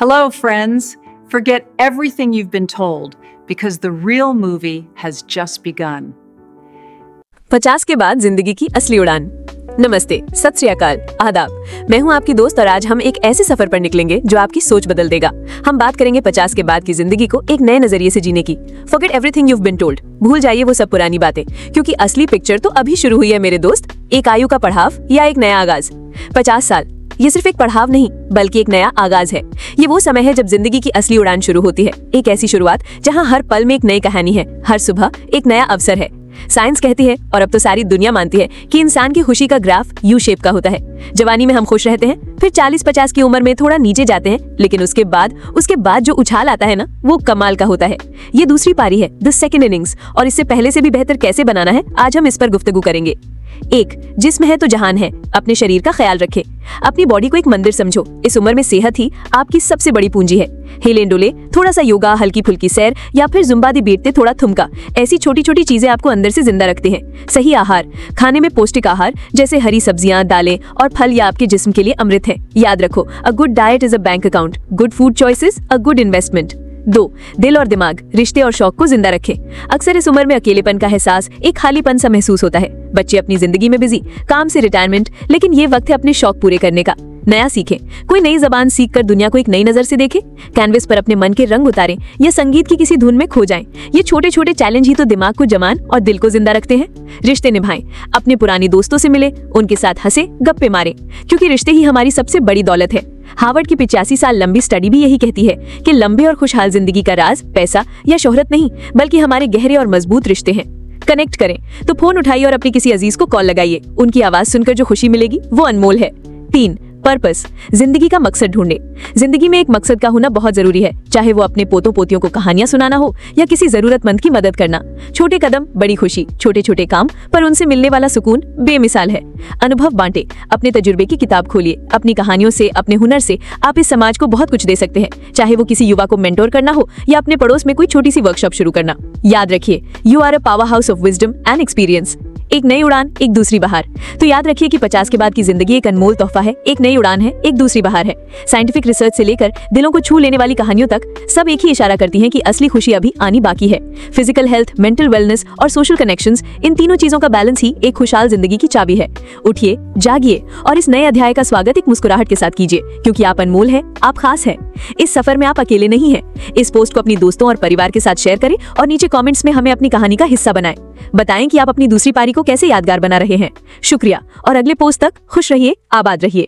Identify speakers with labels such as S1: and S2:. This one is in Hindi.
S1: Hello, friends. Forget everything you've been told because the real movie has just begun.
S2: 50 के बाद जिंदगी की असली उड़ान। नमस्ते, सत श्री अकाल, आदाब। मैं हूं आपकी दोस्त और आज हम एक ऐसे सफर पर निकलेंगे जो आपकी सोच बदल देगा। हम बात करेंगे 50 के बाद की जिंदगी को एक नए नजरिए से जीने की। Forget everything you've been told। भूल जाइए वो सब पुरानी बातें, क्योंकि असली पिक्चर तो अभी शुरू हुई है मेरे दोस्त। एक आयु का पड़ाव या एक नया आगाज। 50 साल ये सिर्फ एक पड़ाव नहीं बल्कि एक नया आगाज है। ये वो समय है जब जिंदगी की असली उड़ान शुरू होती है। एक ऐसी शुरुआत जहां हर पल में एक नई कहानी है, हर सुबह एक नया अवसर है। साइंस कहती है और अब तो सारी दुनिया मानती है कि इंसान की खुशी का ग्राफ यू शेप का होता है। जवानी में हम खुश रहते हैं, फिर 40-50 की उम्र में थोड़ा नीचे जाते हैं, लेकिन उसके बाद जो उछाल आता है ना, वो कमाल का होता है। ये दूसरी पारी है, द सेकंड इनिंग्स, और इससे पहले से भी बेहतर कैसे बनाना है, आज हम इस पर गुफ्तगू करेंगे। एक, जिस्म है तो जहान है। अपने शरीर का ख्याल रखें। अपनी बॉडी को एक मंदिर समझो। इस उम्र में सेहत ही आपकी सबसे बड़ी पूंजी है। हिले डुले, थोड़ा सा योगा, हल्की फुल्की सैर या फिर जुम्बा दी बीटते थोड़ा थुमका, ऐसी छोटी छोटी चीजें आपको अंदर से जिंदा रखती हैं। सही आहार, खाने में पौष्टिक आहार जैसे हरी सब्जियां, दालें और फल या आपके जिस्म के लिए अमृत है। याद रखो, a good diet is a bank account, good food choices a good investment. 2, दिल और दिमाग, रिश्ते और शौक को जिंदा रखें। अक्सर इस उम्र में अकेलेपन का एहसास, एक खालीपन सा महसूस होता है। बच्चे अपनी जिंदगी में बिजी, काम से रिटायरमेंट, लेकिन ये वक्त है अपने शौक पूरे करने का। नया सीखें, कोई नई जबान सीखकर दुनिया को एक नई नजर से देखें। कैनवस पर अपने मन के रंग उतारें या संगीत की किसी धुन में खो जाएं। ये छोटे छोटे चैलेंज ही तो दिमाग को जमान और दिल को जिंदा रखते हैं। रिश्ते निभाएं, अपने पुरानी दोस्तों से मिले, उनके साथ हंसे, गप्पे मारें, क्योंकि रिश्ते ही हमारी सबसे बड़ी दौलत है। हार्वर्ड की 85 साल लंबी स्टडी भी यही कहती है कि लंबे और खुशहाल जिंदगी का राज पैसा या शोहरत नहीं, बल्कि हमारे गहरे और मजबूत रिश्ते हैं। कनेक्ट करें तो फोन उठाइए और अपनी किसी अजीज को कॉल लगाइए। उनकी आवाज सुनकर जो खुशी मिलेगी वो अनमोल है। 3, पर्पस, जिंदगी का मकसद ढूंढे। जिंदगी में एक मकसद का होना बहुत जरूरी है, चाहे वो अपने पोतों पोतियों को कहानियां सुनाना हो या किसी जरूरतमंद की मदद करना। छोटे कदम बड़ी खुशी, छोटे छोटे काम पर उनसे मिलने वाला सुकून बेमिसाल है। अनुभव बांटे, अपने तजुर्बे की किताब खोलिए। अपनी कहानियों से, अपने हुनर से आप इस समाज को बहुत कुछ दे सकते हैं, चाहे वो किसी युवा को मेंटोर करना हो या अपने पड़ोस में कोई छोटी सी वर्कशॉप शुरू करना। याद रखिए, you are a power house of wisdom and experience. एक नई उड़ान, एक दूसरी बहार। तो याद रखिए कि 50 के बाद की जिंदगी एक अनमोल तोहफा है, एक नई उड़ान है, एक दूसरी बहार है। साइंटिफिक रिसर्च से लेकर दिलों को छू लेने वाली कहानियों तक सब एक ही इशारा करती हैं कि असली खुशी अभी आनी बाकी है। फिजिकल हेल्थ, मेंटल वेलनेस और सोशल कनेक्शंस, इन तीनों चीजों का बैलेंस ही एक खुशहाल जिंदगी की चाबी है। उठिए, जागिए और इस नए अध्याय का स्वागत एक मुस्कुराहट के साथ कीजिए, क्योंकि आप अनमोल हैं, आप खास हैं। इस सफर में आप अकेले नहीं हैं। इस पोस्ट को अपनी दोस्तों और परिवार के साथ शेयर करें और नीचे कमेंट्स में हमें अपनी कहानी का हिस्सा बनाएं। बताएं कि आप अपनी दूसरी पारी को कैसे यादगार बना रहे हैं। शुक्रिया और अगले पोस्ट तक खुश रहिए, आबाद रहिए।